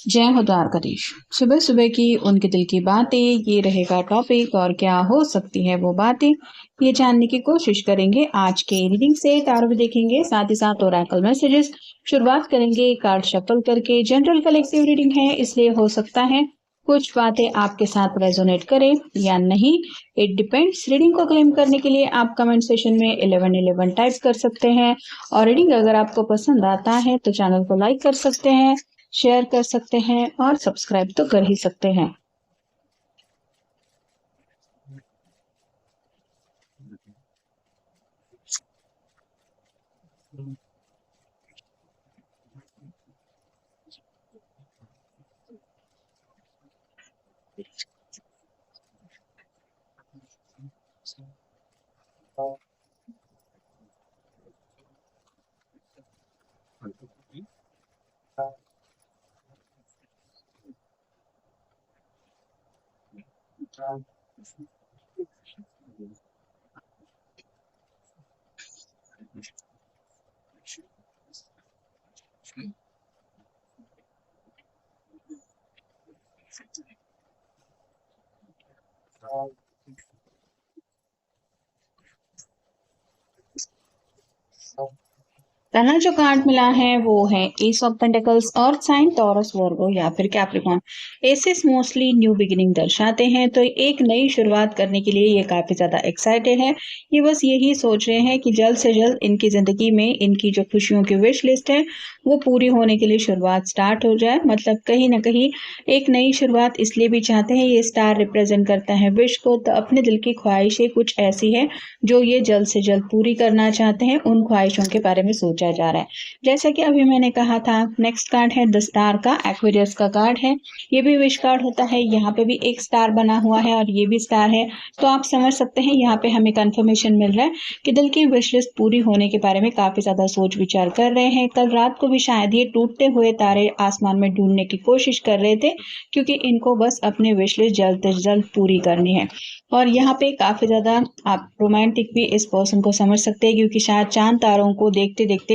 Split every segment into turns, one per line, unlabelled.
जय हो द्वारकाधीश। सुबह सुबह की उनके दिल की बातें, ये रहेगा टॉपिक। और क्या हो सकती है वो बातें, ये जानने की कोशिश करेंगे आज के रीडिंग से। टारो भी देखेंगे, साथ ही साथ ओरेकल मैसेजेस। शुरुआत करेंगे कार्ड शफल करके। जनरल कलेक्टिव रीडिंग है, इसलिए हो सकता है कुछ बातें आपके साथ रेजोनेट करें या नहीं, इट डिपेंड्स। रीडिंग को क्लेम करने के लिए आप कमेंट सेशन में 1111 टाइप कर सकते हैं। और रीडिंग अगर आपको पसंद आता है तो चैनल को लाइक कर सकते हैं, शेयर कर सकते हैं और सब्सक्राइब तो कर ही सकते हैं। पहला जो कार्ड मिला है वो है एस ऑफ पेंटिकल्स और साइन टॉरस वर्गो या फिर Capricorn. Aces mostly new beginning दर्शाते हैं, तो एक नई शुरुआत करने के लिए ये काफी ज्यादा एक्साइटेड है। ये बस यही सोच रहे हैं कि जल्द से जल्द इनकी जिंदगी में इनकी जो खुशियों की विश लिस्ट है वो पूरी होने के लिए शुरुआत स्टार्ट हो जाए। मतलब कहीं ना कहीं एक नई शुरुआत इसलिए भी चाहते हैं, ये स्टार रिप्रेजेंट करता है विश को, तो अपने दिल की ख्वाहिशें कुछ ऐसी है जो ये जल्द से जल्द पूरी करना चाहते हैं। उन ख्वाहिशों के बारे में सोचा जा रहा है। जैसा कि अभी मैंने कहा था, नेक्स्ट कार्ड है द स्टार का, एक्वेरियस का कार्ड है। ये भी विश कार्ड होता है। यहाँ पे भी एक स्टार बना हुआ है और ये भी स्टार है। तो आप समझ सकते हैं यहाँ पे हमें कंफर्मेशन मिल रहा है कि दिल की विश लिस्ट पूरी होने के बारे में काफी ज्यादा सोच विचार कर रहे हैं। कल रात को भी शायद ये टूटते हुए तारे आसमान में ढूंढने की कोशिश कर रहे थे, क्योंकि इनको बस अपनी विश लिस्ट जल्द से जल्द पूरी करनी है। और यहाँ पे काफी ज्यादा आप रोमांटिक भी इस पर्सन को समझ सकते हैं, क्योंकि शायद चांद तारों को देखते देखते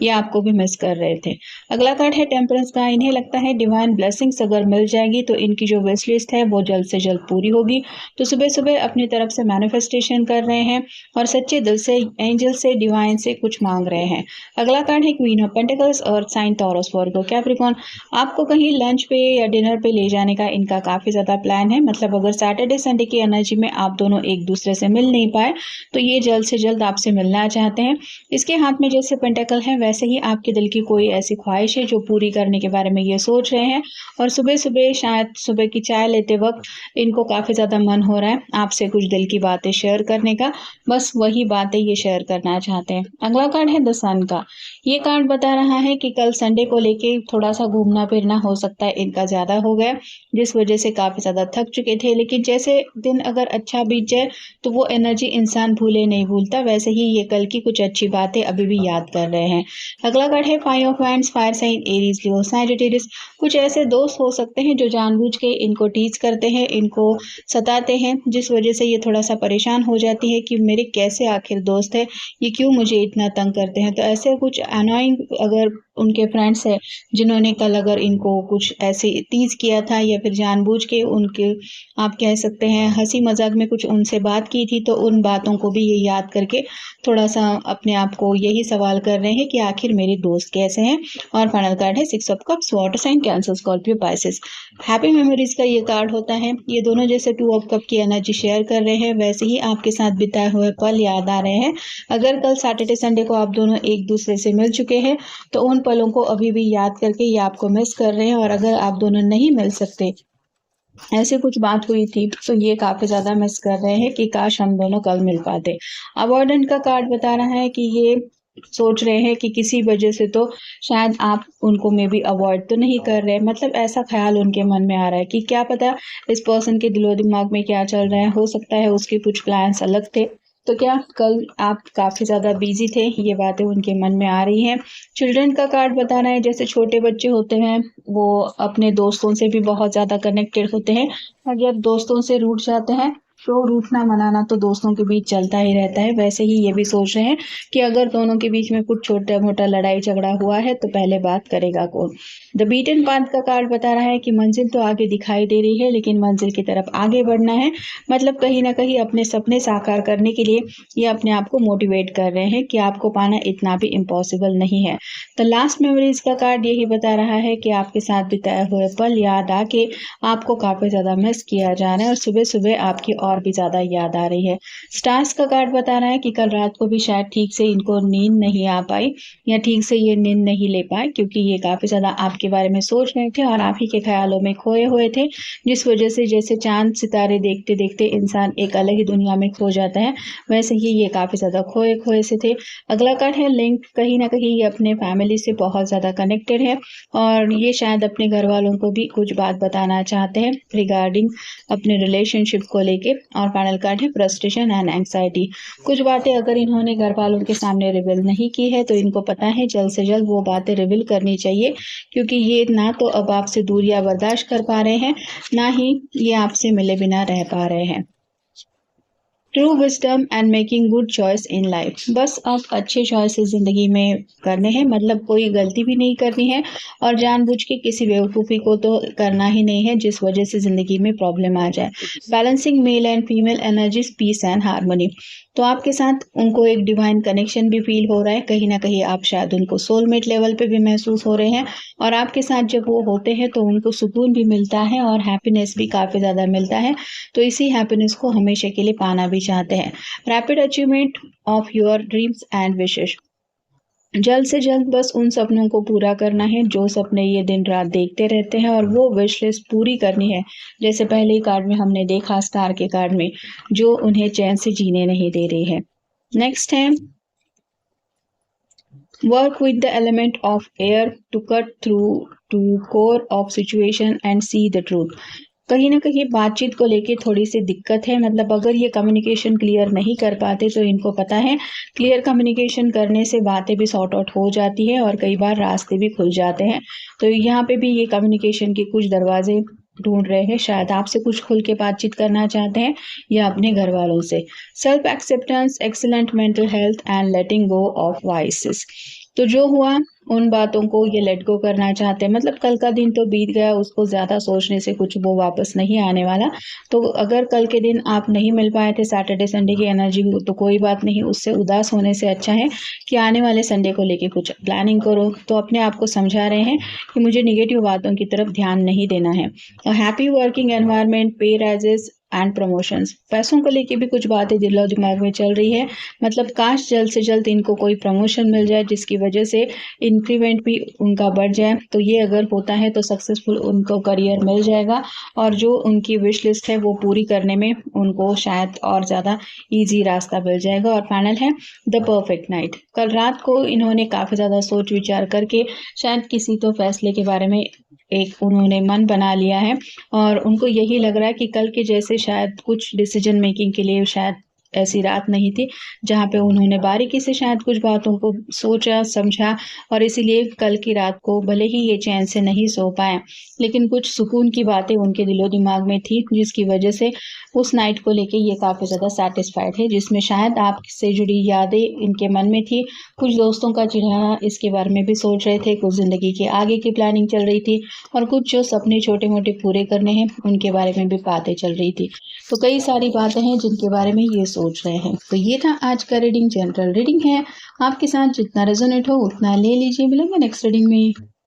ये आपको भी मिस कर रहे थे। अगला कार्ड है टेम्परेंस का। इन्हें लगता है डिवाइन ब्लेसिंग्स अगर मिल जाएगी तो इनकी जो विश लिस्ट है वो जल्द से जल्द पूरी होगी। तो सुबह सुबह अपनी तरफ से मैनिफेस्टेशन कर रहे हैं और सच्चे दिल से एंजल से डिवाइन से कुछ मांग रहे हैं। अगला कार्ड है क्वीन ऑफ पेंटिकल्स और साइन टॉरस वर्गो कैप्रिकॉर्न। आपको कहीं लंच पे या डिनर पे ले जाने का इनका काफी ज्यादा प्लान है। मतलब अगर सैटरडे संडे की एनर्जी में आप दोनों एक दूसरे से मिल नहीं पाए तो ये जल्द से जल्द आपसे मिलना चाहते हैं। इसके हाथ में जैसे पेंटेकल है वैसे ही आपके दिल की कोई ऐसी ख्वाहिश है जो पूरी करने के बारे में ये सोच रहे हैं। और सुबह सुबह शायद सुबह की चाय लेते वक्त इनको काफी ज्यादा मन हो रहा है आपसे कुछ दिल की बातें शेयर करने का। बस वही बातें ये शेयर करना चाहते हैं। अगला कार्ड है द सन का। ये कार्ड बता रहा है कि कल संडे को लेके थोड़ा सा घूमना फिरना हो सकता है इनका ज्यादा हो गया, जिस वजह से काफी ज्यादा थक चुके थे। लेकिन जैसे दिन अगर अच्छा बीत जाए तो वो एनर्जी इंसान भूले नहीं भूलता, वैसे ही ये कल की कुछ अच्छी बातें अभी भी याद कर रहे हैं। अगला कार्ड है five of wands, fire sign Aries Leo Sagittarius. कुछ ऐसे दोस्त हो सकते हैं जो जानबूझ के इनको टीज करते हैं, इनको सताते हैं, जिस वजह से ये थोड़ा सा परेशान हो जाती है कि मेरे कैसे आखिर दोस्त है, ये क्यों मुझे इतना तंग करते हैं। तो ऐसे कुछ अनोइंग अगर उनके फ्रेंड्स है जिन्होंने कल अगर इनको कुछ ऐसे टीज किया था या फिर जानबूझ के उनके आप कह सकते हैं हंसी मजाक में कुछ उनसे बात की थी, तो उन बातों को भी ये याद करके थोड़ा सा अपने आप को यही सवाल कर रहे हैं कि आखिर मेरे दोस्त कैसे हैं। और फाइनल कार्ड है six of cups, water sign Cancer Scorpio Pisces. Happy memories का ये कार्ड होता है। ये दोनों जैसे टू ऑफ कप की एनर्जी शेयर कर रहे हैं वैसे ही आपके साथ बिताए हुए पल याद आ रहे हैं। अगर कल सैटरडे संडे को आप दोनों एक दूसरे से मिल चुके हैं तो उन पलों को अभी भी याद करके ये आपको मिस कर रहे हैं। और अगर आप दोनों नहीं मिल सकते, ऐसे कुछ बात हुई थी, तो ये काफी ज्यादा मिस कर रहे हैं कि काश हम दोनों कल मिल पाते। अवॉइडेंट का कार्ड बता रहा है कि ये सोच रहे हैं कि किसी वजह से तो शायद आप उनको मे बी अवॉइड तो नहीं कर रहे। मतलब ऐसा ख्याल उनके मन में आ रहा है कि क्या पता इस पर्सन के दिलो दिमाग में क्या चल रहा है। हो सकता है उसके कुछ प्लान्स अलग थे, तो क्या कल आप काफी ज्यादा बिजी थे, ये बातें उनके मन में आ रही हैं। चिल्ड्रन का कार्ड बता रहा है जैसे छोटे बच्चे होते हैं वो अपने दोस्तों से भी बहुत ज्यादा कनेक्टेड होते हैं, और जब दोस्तों से रूठ जाते हैं शोर उठना मनाना तो दोस्तों के बीच चलता ही रहता है, वैसे ही ये भी सोच रहे हैं कि अगर दोनों के बीच में कुछ छोटा मोटा लड़ाई झगड़ा हुआ है तो पहले बात करेगा कौन। द बीटन पाथ का कार्ड बता रहा है कि मंजिल तो आगे दिखाई दे रही है लेकिन मंजिल की तरफ आगे बढ़ना है, मतलब कहीं ना कहीं अपने सपने साकार करने के लिए ये अपने आप को मोटिवेट कर रहे हैं कि आपको पाना इतना भी इम्पॉसिबल नहीं है। द लास्ट मेमोरीज का कार्ड यही बता रहा है कि आपके साथ बिताए हुए पल याद आके आपको काफी ज्यादा मिस किया जा रहा है और सुबह सुबह आपकी और भी ज्यादा याद आ रही है। स्टार्स का कार्ड बता रहा है कि कल रात को भी शायद ठीक से इनको नींद नहीं आ पाई या ठीक से ये नींद नहीं ले पाए, क्योंकि ये काफी ज्यादा आपके बारे में सोच रहे थे और आप ही के ख्यालों में खोए हुए थे, जिस वजह से जैसे चांद सितारे देखते देखते इंसान एक अलग ही दुनिया में खो जाता है, वैसे ही ये काफी ज्यादा खोए खोए से थे। अगला कार्ड है लिंक। कहीं ना कहीं ये अपने फैमिली से बहुत ज्यादा कनेक्टेड है और ये शायद अपने घर वालों को भी कुछ बात बताना चाहते हैं रिगार्डिंग अपने रिलेशनशिप को लेके। और फाइनल कार्ड है फ्रस्ट्रेशन एंड एंग्जाइटी। कुछ बातें अगर इन्होंने घर वालों के सामने रिवील नहीं की है तो इनको पता है जल्द से जल्द वो बातें रिवील करनी चाहिए, क्योंकि ये ना तो अब आपसे दूरियां बर्दाश्त कर पा रहे हैं, ना ही ये आपसे मिले बिना रह पा रहे हैं। True wisdom and making good choice in life. बस अब अच्छे चॉइसेस जिंदगी में करने हैं, मतलब कोई गलती भी नहीं करनी है और जानबूझ के किसी बेवकूफ़ी को तो करना ही नहीं है जिस वजह से जिंदगी में प्रॉब्लम आ जाए। Balancing male and female energies, peace and harmony. तो आपके साथ उनको एक डिवाइन कनेक्शन भी फील हो रहा है, कहीं ना कहीं आप शायद उनको सोलमेट लेवल पे भी महसूस हो रहे हैं और आपके साथ जब वो होते हैं तो उनको सुकून भी मिलता है और हैप्पीनेस भी काफ़ी ज़्यादा मिलता है, तो इसी हैप्पीनेस को हमेशा के लिए पाना भी चाहते हैं। Rapid achievement of your dreams and विशेष। जल्द से जल्द बस उन सपनों को पूरा करना है जो सपने ये दिन रात देखते रहते हैं और वो विश लिस्ट पूरी करनी है, जैसे पहले ही कार्ड में हमने देखा स्टार के कार्ड में, जो उन्हें चैन से जीने नहीं दे रही है। नेक्स्ट है work with the element of air to cut through to core of situation and see the truth. कहीं ना कहीं बातचीत को लेके थोड़ी सी दिक्कत है, मतलब अगर ये कम्युनिकेशन क्लियर नहीं कर पाते तो इनको पता है क्लियर कम्युनिकेशन करने से बातें भी सॉर्ट आउट हो जाती है और कई बार रास्ते भी खुल जाते हैं। तो यहाँ पे भी ये कम्युनिकेशन के कुछ दरवाजे ढूंढ रहे हैं, शायद आपसे कुछ खुल के बातचीत करना चाहते हैं या अपने घर वालों से। Self acceptance, excellent mental health and letting go of vices. तो जो हुआ उन बातों को ये लेट गो करना चाहते हैं, मतलब कल का दिन तो बीत गया, उसको ज्यादा सोचने से कुछ वो वापस नहीं आने वाला। तो अगर कल के दिन आप नहीं मिल पाए थे सैटरडे संडे की एनर्जी, तो कोई बात नहीं, उससे उदास होने से अच्छा है कि आने वाले संडे को लेके कुछ प्लानिंग करो। तो अपने आप को समझा रहे हैं कि मुझे निगेटिव बातों की तरफ ध्यान नहीं देना है। हैप्पी वर्किंग एनवायरनमेंट, पे राइजेस एंड प्रमोशंस। पैसों को लेके भी कुछ बातें दिलो दिमाग में चल रही है, मतलब काश जल्द से जल्द इनको कोई प्रमोशन मिल जाए जिसकी वजह से इंक्रीमेंट भी उनका बढ़ जाए। तो ये अगर होता है तो सक्सेसफुल उनको करियर मिल जाएगा और जो उनकी विश लिस्ट है वो पूरी करने में उनको शायद और ज़्यादा इजी रास्ता मिल जाएगा। और फाइनल है द परफेक्ट नाइट। कल रात को इन्होंने काफ़ी ज़्यादा सोच विचार करके शायद किसी तो फैसले के बारे में एक उन्होंने मन बना लिया है और उनको यही लग रहा है कि कल के जैसे शायद कुछ डिसीजन मेकिंग के लिए शायद ऐसी रात नहीं थी जहाँ पे उन्होंने बारीकी से शायद कुछ बातों को सोचा समझा और इसीलिए कल की रात को भले ही ये चैन से नहीं सो पाए, लेकिन कुछ सुकून की बातें उनके दिलो दिमाग में थी जिसकी वजह से उस नाइट को लेके ये काफ़ी ज़्यादा सेटिस्फाइड है, जिसमें शायद आपसे जुड़ी यादें इनके मन में थी। कुछ दोस्तों का चिढ़ाना इसके बारे में भी सोच रहे थे, कुछ ज़िंदगी के आगे की प्लानिंग चल रही थी और कुछ जो सपने छोटे मोटे पूरे करने हैं उनके बारे में भी बातें चल रही थी। तो कई सारी बातें हैं जिनके बारे में ये सोच रहे हैं। तो ये था आज का रीडिंग, जनरल रीडिंग है, आपके साथ जितना रेजोनेट हो उतना ले लीजिए। मिलेंगे नेक्स्ट रीडिंग में।